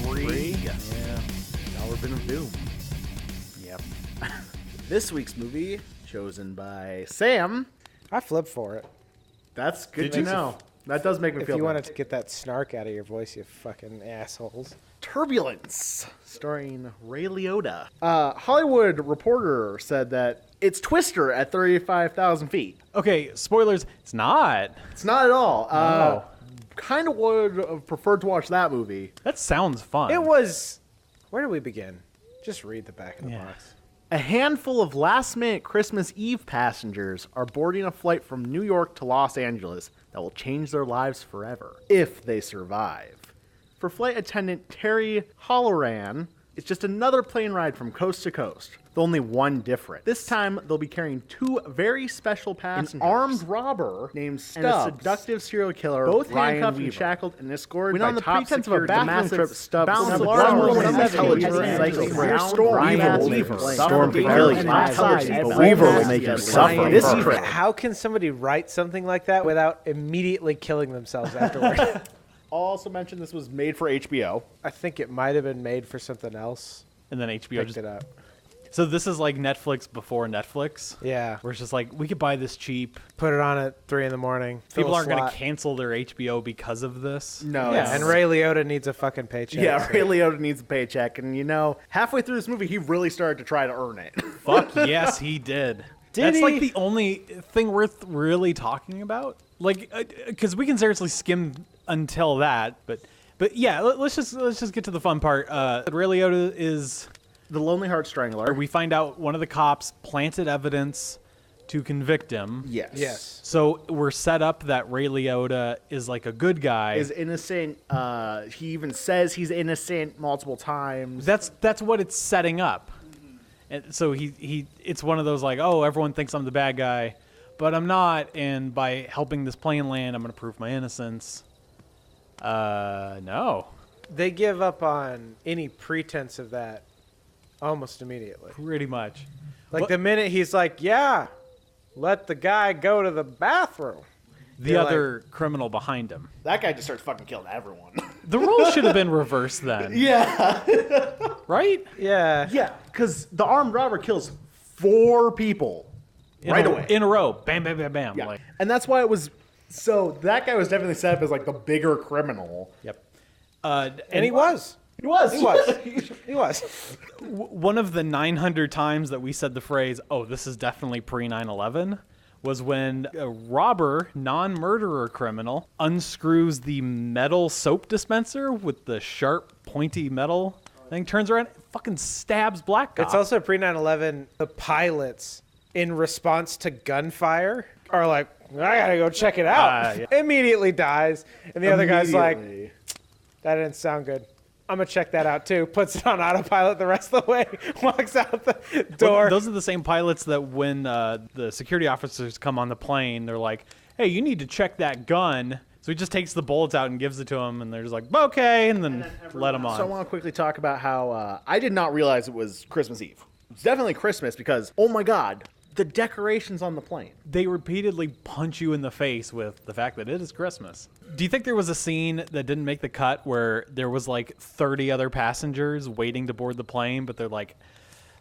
3. Yes. Yeah. Dollar Bin of Doom. Yep. This week's movie, chosen by Sam. I flipped for it. That's good Did to you? know. That does make me If feel you better. wanted to get that snark out of your voice, you fucking assholes. Turbulence, starring Ray Liotta. Hollywood Reporter said that it's Twister at 35,000 feet. Okay, spoilers. It's not. It's not at all. No. Kind of would have preferred to watch that movie. That sounds fun. It was... Where do we begin? Just read the back of the Yeah. box. A handful of last-minute Christmas Eve passengers are boarding a flight from New York to Los Angeles that will change their lives forever, if they survive. For flight attendant Terry Holloran, it's just another plane ride from coast to coast, with only one difference. This time, they'll be carrying two very special passengers. An armed robber named Stubbs, and a seductive serial killer, both handcuffed and shackled and escorted by top pretense of a bathroom trip. Stubbs bounced a large woman Storm can kill you, but Weaver will make you suffer. How can somebody write something like that without immediately killing themselves afterward? Also mentioned this was made for HBO. I think it might have been made for something else. And then HBO Picked just... it up. So this is like Netflix before Netflix. Yeah. Where it's just like, we could buy this cheap. Put it on at 3 in the morning. People aren't going to cancel their HBO because of this. No. Yeah, and Ray Liotta needs a fucking paycheck. Yeah, so- Ray Liotta needs a paycheck. And, you know, halfway through this movie, he really started to try to earn it. Fuck yes, he did. That's like the only thing worth really talking about. Like, because we can seriously skim until that, but yeah, let's just get to the fun part. Ray Liotta is The Lonely Heart Strangler. we find out one of the cops planted evidence to convict him. Yes. Yes. So we're set up that Ray Liotta is like a good guy. Is innocent. He even says he's innocent multiple times. That's what it's setting up. And so it's one of those like, oh, everyone thinks I'm the bad guy, but I'm not. And by helping this plane land, I'm going to prove my innocence. No. They give up on any pretense of that almost immediately. Pretty much. Like But the minute he's like, yeah, let the guy go to the bathroom. the they're other criminal behind him. That guy just starts fucking killing everyone. The roles should have been reversed then. Yeah. Right? Yeah. Yeah, because the armed robber kills 4 people away. In a row. Bam, bam, bam, bam. Yeah. Like, And that's why it was... So that guy was definitely set up as, like, the bigger criminal. yep. And he was. He was. He was. He was. One of the 900 times that we said the phrase, oh, this is definitely pre-9/11, was when a robber, non-murderer criminal, unscrews the metal soap dispenser with the sharp, pointy metal thing, turns around, fucking stabs Black Cop. It's also pre 9/11. The pilots, in response to gunfire, are like, I gotta go check it out. Yeah. Immediately dies. And the other guy's like, Immediately. that didn't sound good. I'm gonna check that out too. Puts it on autopilot the rest of the way. Walks out the door. Well, those are the same pilots that when the security officers come on the plane, they're like, hey, you need to check that gun. So he just takes the bullets out and gives it to them, and they're just like, okay, and then let him on. So I want to quickly talk about how I did not realize it was Christmas Eve. It's definitely Christmas because, oh my God, the decorations on the plane. They repeatedly punch you in the face with the fact that it is Christmas. Do you think there was a scene that didn't make the cut where there was like 30 other passengers waiting to board the plane, but they're like,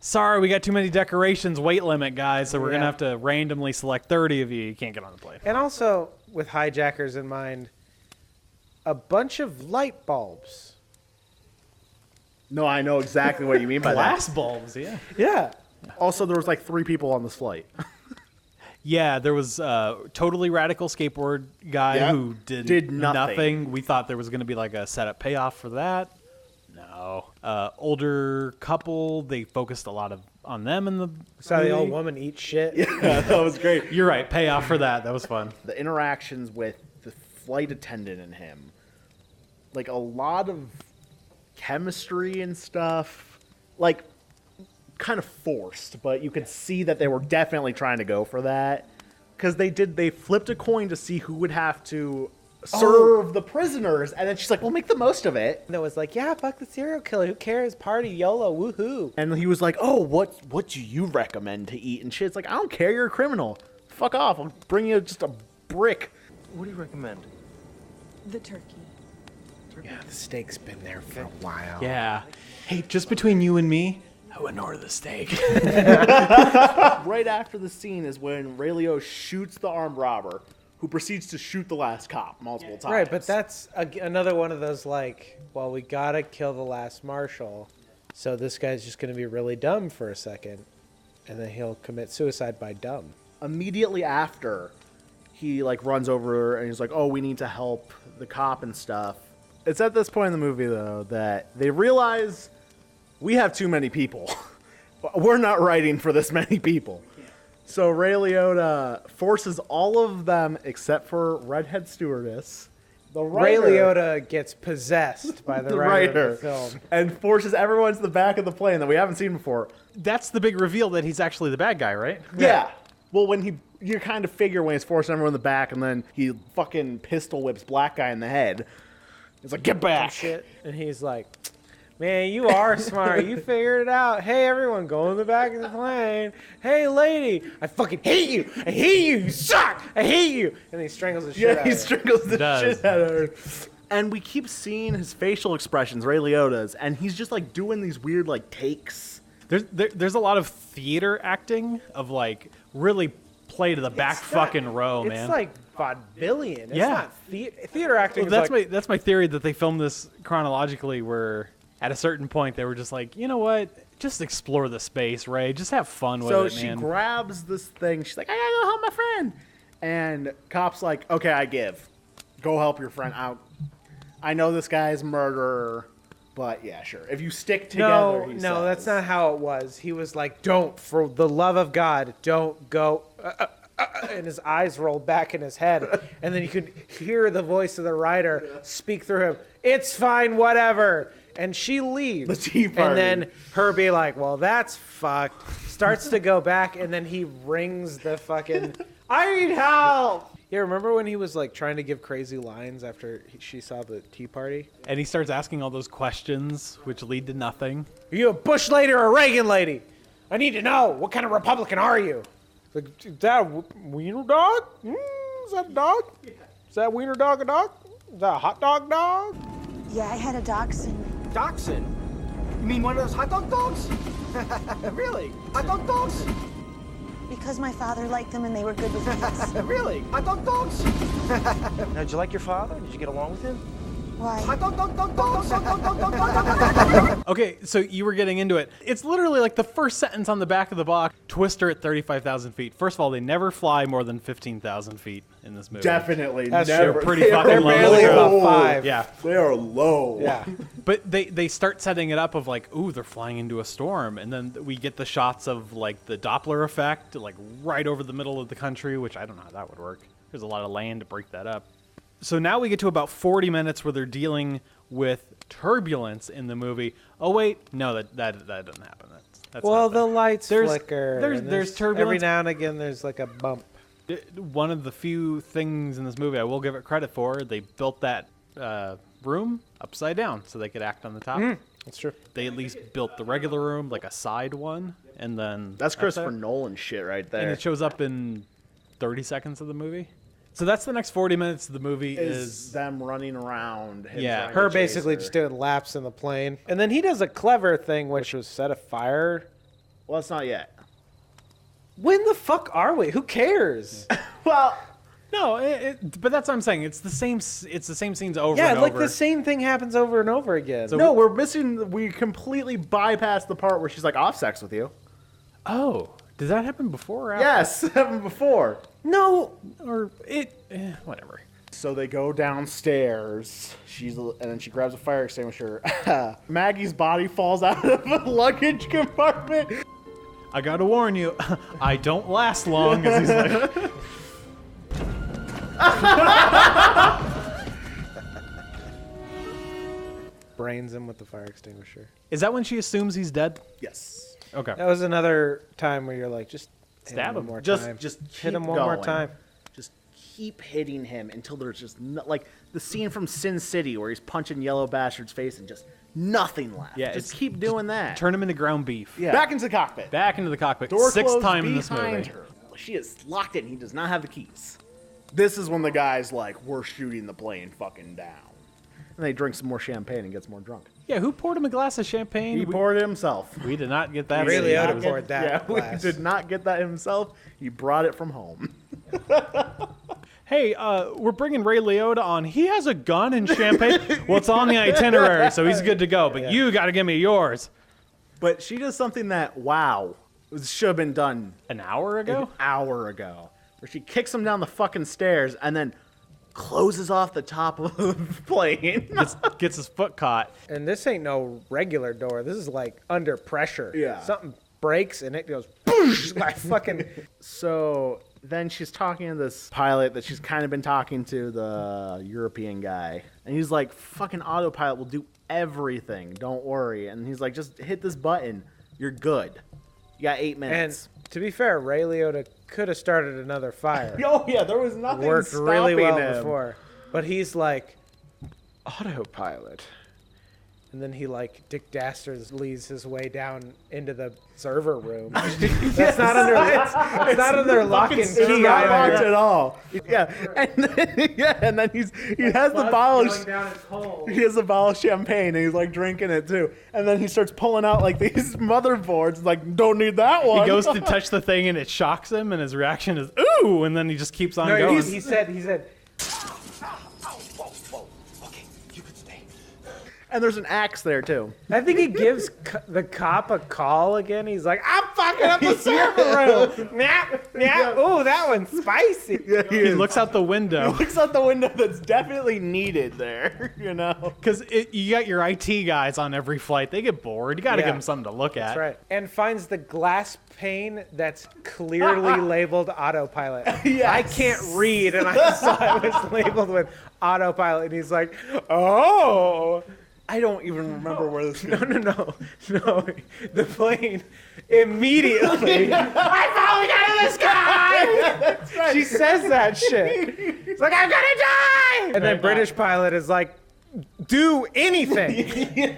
sorry, we got too many decorations, weight limit, guys, so we're going to have to randomly select 30 of you. You can't get on the plane. And also, with hijackers in mind, a bunch of light bulbs. No, I know exactly what you mean by Glass bulbs, yeah. Yeah. that. Also, there was like 3 people on this flight. Yeah, there was a totally radical skateboard guy Yep. who did nothing. We thought there was going to be like a setup payoff for that. No. Older couple, they focused a lot on them in the Saw the movie. old woman eat shit. Yeah, that was great. You're right. Payoff for that. That was fun. The interactions with the flight attendant and him, like a lot of chemistry and stuff, like kind of forced, but you could see that they were definitely trying to go for that because they flipped a coin to see who would have to serve the prisoners, and then she's like, "Well, make the most of it." And it was like, yeah, fuck the serial killer. Who cares? Party, YOLO, woohoo. And he was like, "Oh, what do you recommend to eat?" And shit's like, "I don't care. You're a criminal. Fuck off. I'll bring you just a brick." What do you recommend? The turkey. Yeah, the steak's been there for a while. Yeah. Hey, just between you and me, I wouldn't order the steak. Right after the scene is when Ray Liotta shoots the armed robber, who proceeds to shoot the last cop multiple times. Right, but that's another one of those like, well, we gotta kill the last marshal, so this guy's just gonna be really dumb for a second, and then he'll commit suicide by dumb. Immediately after, he like runs over and he's like, "Oh, we need to help the cop and stuff." It's at this point in the movie though that they realize we have too many people. We're not writing for this many people. So Ray Liotta forces all of them except for Redhead Stewardess. The Ray writer, Liotta gets possessed by the writer of the film. and forces everyone to the back of the plane that we haven't seen before. That's the big reveal that he's actually the bad guy, right? Yeah. Well, when you kind of figure when he's forcing everyone in the back, and then he fucking pistol whips black guy in the head. It's like, get back. Shit. And he's like, man, you are smart. You figured it out. Hey, everyone, go in the back of the plane. Hey, lady, I fucking hate you. I hate you. You suck. I hate you. And he strangles the shit out of Yeah, he her. strangles the Does. shit out of her. And we keep seeing his facial expressions, Ray Liotta's, and he's just like doing these weird like takes. There's a lot of theater acting of like really play to the back fucking row, man. It's like vaudevillian. It's Yeah. not theater acting. Well, Is that's my theory that they filmed this chronologically, where at a certain point they were just like, you know what, just explore the space, Ray. Just have fun with So it, she man. grabs this thing. She's like, I gotta go help my friend. And cop's like, okay, I give. Go help your friend out. I know this guy's a murderer, but yeah, sure. If you stick together, he no, that's says. not how it was. He was like, don't, for the love of God, don't go. And his eyes rolled back in his head. And then you could hear the voice of the writer speak through him. It's fine, whatever. And she leaves. The tea party. And then her be like, well, that's fucked. Starts to go back, and then he rings the fucking, I need help. Yeah, remember when he was like trying to give crazy lines after she saw the tea party? And he starts asking all those questions, which lead to nothing. Are you a Bush lady or a Reagan lady? I need to know. What kind of Republican are you? Like, is that a wiener dog? Is that a dog? Is that wiener dog a dog? Is that a hot dog dog? Yeah, I had a dachshund. Dachshund? You mean one of those hot dog dogs? Really? Hot dog dogs? Because my father liked them and they were good with kids. Really? Hot dog dogs? Now, did you like your father? Did you get along with him? Why? Hot dog dogs. Okay, so you were getting into it. It's literally like the first sentence on the back of the box. Twister at 35,000 feet. First of all, they never fly more than 15,000 feet in this movie. Definitely That's never. true. Pretty They fucking are low. Barely They're about low. 5. Yeah. They are low. Yeah. But they start setting it up of like, ooh, they're flying into a storm. And then we get the shots of like the Doppler effect, like right over the middle of the country, which I don't know how that would work. There's a lot of land to break that up. So now we get to about 40 minutes where they're dealing with turbulence in the movie. Oh, wait. No, that doesn't happen. That's Well, not the there. lights There's- flicker. there's- and there's turbulence. Every now and again, there's like a bump. One of the few things in this movie I will give it credit for, they built that room upside down so they could act on the top. That's true. They at least built the regular room, like a side one, and then That's Christopher upside- Nolan shit right And there. it shows up in 30 seconds of the movie. So that's the next 40 minutes of the movie is them running around. Him Yeah. trying to Her chase basically her. just doing laps in the plane. And then he does a clever thing, which was set a fire. Well, it's not yet. When the fuck are we? Who cares? Well, No, but that's what I'm saying. It's the same scenes over Yeah, and like over. the same thing happens over and over again. no, we're missing. We completely bypassed the part where she's like off sex with you. Oh, did that happen before or after? Yes, happened before. No. Or whatever. So they go downstairs. And then she grabs a fire extinguisher. Maggie's body falls out of the luggage compartment. I gotta warn you, I don't last long. As he's like, Brains him with the fire extinguisher. is that when she assumes he's dead? Yes. Okay. That was another time where you're like, just hit Stab him one him. more Just time. just hit him keep one more going. time. Just keep hitting him until there's just like the scene from Sin City where he's punching Yellow Bastard's face and just nothing left. Yeah, just it's- keep doing that. Turn him into ground beef. Yeah. Back into the cockpit. Back into the cockpit. Door Sixth closed time in this behind movie. her. She is locked in. He does not have the keys. This is when the guy's like, we're shooting the plane fucking down. And then he drinks some more champagne and gets more drunk. Yeah, who poured him a glass of champagne? He poured it himself. We did not get that. Ray scene. Liotta poured that Yeah, glass. we did not get that himself. He brought it from home. Hey, we're bringing Ray Liotta on. He has a gun and champagne. Well, it's on the itinerary, so he's good to go. But you got to give me yours. But she does something that, wow, should have been done An hour ago? an hour ago. Where she kicks him down the fucking stairs and then closes off the top of the plane. Gets his foot caught. And this ain't no regular door. This is like under pressure. Yeah. Something breaks and it goes boosh, like fucking. So then she's talking to this pilot that she's kind of been talking to, the European guy. And he's like, fucking autopilot will do everything. Don't worry. And he's like, just hit this button. You're good. You got 8 And minutes. to be fair, Ray Liotta could have started another fire. Oh, yeah, there was nothing Worked stopping really well him. before. But he's like, autopilot. And then he like Dick Dastards his way down into the server room. That's not under it's not under lock and It's key not locked either. at all. Yeah, and then he has the bottle. Going down his hole. He has a bottle of champagne and he's like drinking it too. And then he starts pulling out like these motherboards. Like, don't need that one. He goes to touch the thing and it shocks him, and his reaction is ooh, and then he just keeps on No, going. he said And there's an axe there too. I think he gives the cop a call again. He's like, I'm fucking up the server room. Nah. Ooh, that one's spicy. Yeah, He looks out the window looks out the window that's definitely needed there. You know. because you got your IT guys on every flight. They get bored. You got to Yeah. give them something to look at. That's right. And finds the glass pane that's clearly labeled autopilot. Yes. I can't read, and I saw it was labeled with autopilot. And he's like, oh. I don't even remember where this. No. The plane immediately. I finally got in the sky. That's right. She says that shit. It's like, I'm gonna die. And then British pilot is like, do anything.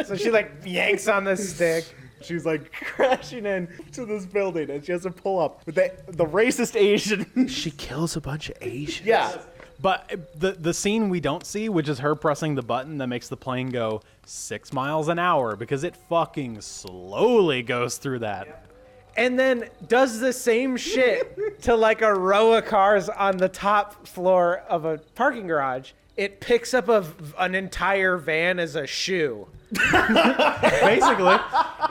So she like yanks on the stick. She's like crashing in to this building, and she has to pull up with the racist Asian. She kills a bunch of Asians. Yeah. But the scene we don't see, which is her pressing the button that makes the plane go 6 miles an hour, because it fucking slowly goes through that. And then does the same shit to like a row of cars on the top floor of a parking garage. It picks up an entire van as a shoe. Basically,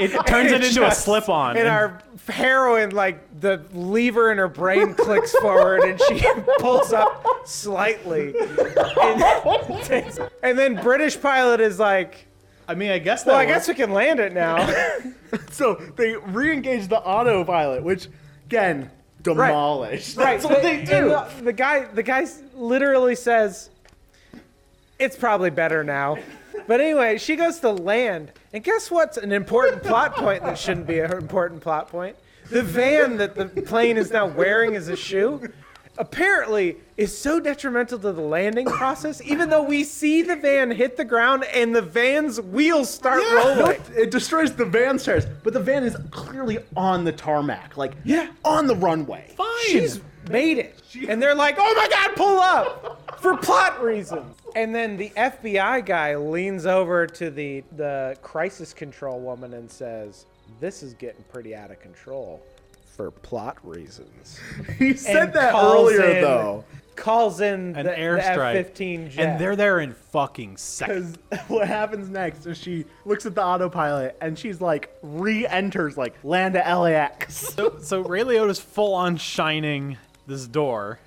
it turns it into a slip-on. And our heroine, like, the lever in her brain clicks forward and she pulls up slightly. And then British pilot is like, I mean, I guess well, I guess we can land it now. So they re-engage the autopilot, which again demolished. Right. That's what they do. And the guy literally says, it's probably better now. But anyway, she goes to land, and guess what's an important plot point that shouldn't be an important plot point? The van that the plane is now wearing as a shoe apparently is so detrimental to the landing process, even though we see the van hit the ground and the van's wheels start rolling. It destroys the van's tires, but the van is clearly on the tarmac, like on the runway. fine. She's made it. And they're like, oh my God, pull up for plot reasons. And then the FBI guy leans over to the crisis control woman and says, this is getting pretty out of control for plot reasons. He said And that calls earlier, in- though. Calls in An the airstrike. F-15 jet. And they're there in fucking seconds. Because what happens next is she looks at the autopilot and she's like re-enters, like land at LAX. So Ray Liotta's full on shining this door.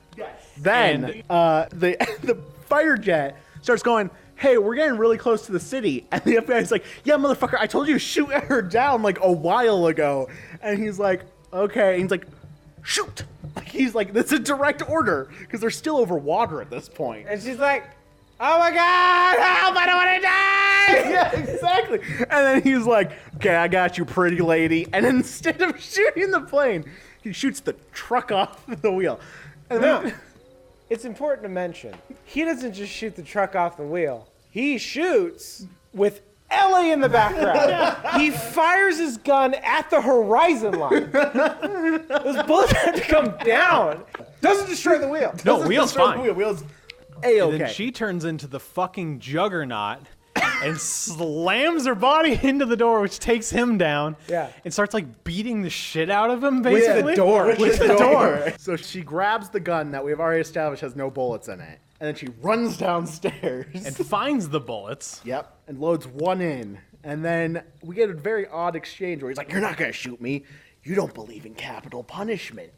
Then the fighter jet starts going, hey, we're getting really close to the city. And the FBI's like, yeah, motherfucker, I told you to shoot her down like a while ago. And he's like, okay. And he's like, shoot. He's like, that's a direct order because they're still over water at this point. And she's like, oh my God, help, I don't want to die. Yeah, exactly. And then he's like, okay, I got you, pretty lady. And instead of shooting the plane, he shoots the truck off the wheel. And No. then, It's important to mention, he doesn't just shoot the truck off the wheel. He shoots with Ellie in the background. He fires his gun at the horizon line. Those bullets have to come down. Doesn't destroy the wheel. No, doesn't wheel's destroy the fine. wheel. Wheel's And then she turns into the fucking juggernaut and slams her body into the door, which takes him down. Yeah. And starts like beating the shit out of him, basically. With the door. With the door. So she grabs the gun that we've already established has no bullets in it. And then she runs downstairs. And finds the bullets. Yep. And loads one in. And then we get a very odd exchange where he's like, "You're not going to shoot me. You don't believe in capital punishment."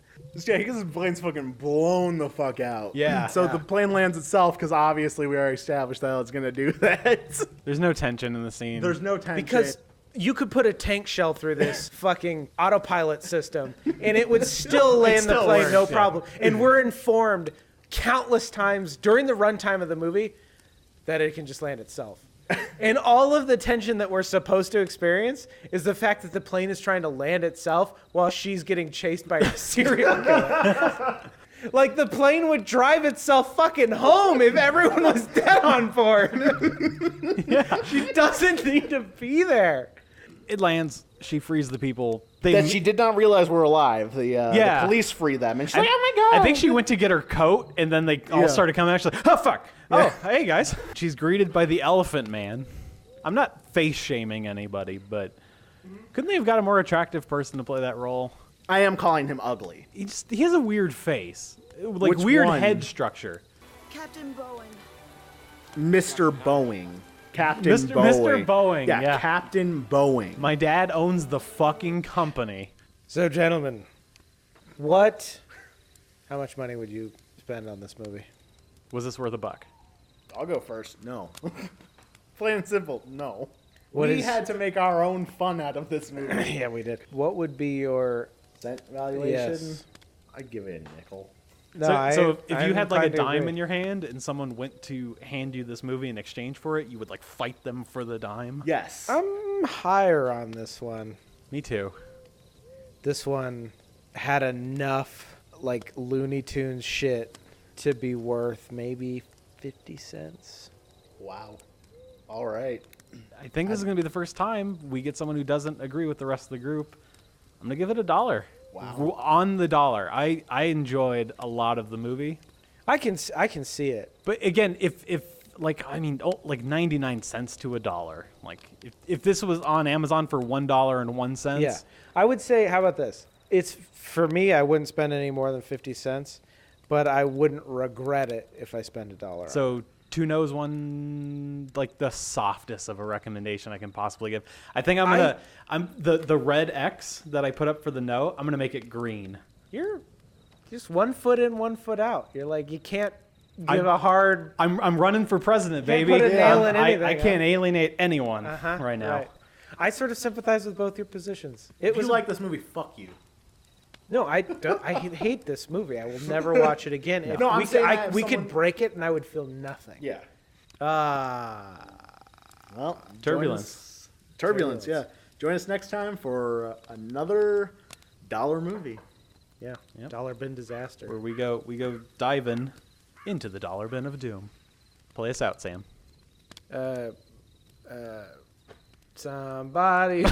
Yeah, he gets his plane's fucking blown the fuck out. Yeah. So the plane lands itself because obviously we already established that it's going to do that. There's no tension in the scene. There's no tension. Because you could put a tank shell through this fucking autopilot system, and it would still land the still plane, works, no yeah. problem. And we're informed countless times during the runtime of the movie that it can just land itself. And all of the tension that we're supposed to experience is the fact that the plane is trying to land itself while she's getting chased by a serial killer. Like, the plane would drive itself fucking home if everyone was dead on board. Yeah. She doesn't need to be there. It lands. She frees the people. that she did not realize were alive. The police free them. And she's like, "Oh my God." I think she went to get her coat, and then they all started coming out. She's like, "Oh, fuck. Oh, hey, guys." She's greeted by the Elephant Man. I'm not face-shaming anybody, but couldn't they have got a more attractive person to play that role? I am calling him ugly. He has a weird face. Like, Which weird one? head structure. Captain Bowen. Mr. Boeing. Captain Mr. Boeing. Boeing, yeah. Captain Boeing. My dad owns the fucking company. So, gentlemen, how much money would you spend on this movie? Was this worth $1? I'll go first. No. Plain and simple, no. What we is- had to make our own fun out of this movie. Yeah, we did. What would be your... Cent valuation? Yes. I'd give it a nickel. No, So if I'm you had like a inclined to dime agree. in your hand and someone went to hand you this movie in exchange for it, you would like fight them for the dime? Yes. I'm higher on this one. Me too. This one had enough like Looney Tunes shit to be worth maybe 50 cents. Wow. All right. I think this is going to be the first time we get someone who doesn't agree with the rest of the group. I'm going to give it $1. Wow. On the dollar. I enjoyed a lot of the movie. I can see it. But again, if like, I mean, like 99 cents to $1. Like if this was on Amazon for $1.01. Yeah. I would say, how about this? It's for me, I wouldn't spend any more than 50 cents, but I wouldn't regret it if I spend $1. So 2 no's, 1, like the softest of a recommendation I can possibly give. I think I'm the red X that I put up for the no, I'm gonna make it green. You're just 1 foot in, 1 foot out. You're like, you can't give a hard... I'm running for president, Can't baby. put a nail in I anything, can't alienate anyone right now. Right. I sort of sympathize with both your positions. If you like this movie, fuck you. No, I don't. I hate this movie. I will never watch it again. If No, I'm we saying could, that if we someone- could break it and I would feel nothing. Yeah. Well, Turbulence. Turbulence, yeah. Join us next time for another dollar movie. Yeah. Yep. Dollar bin disaster. Where we go diving into the dollar bin of doom. Play us out, Sam. Somebody.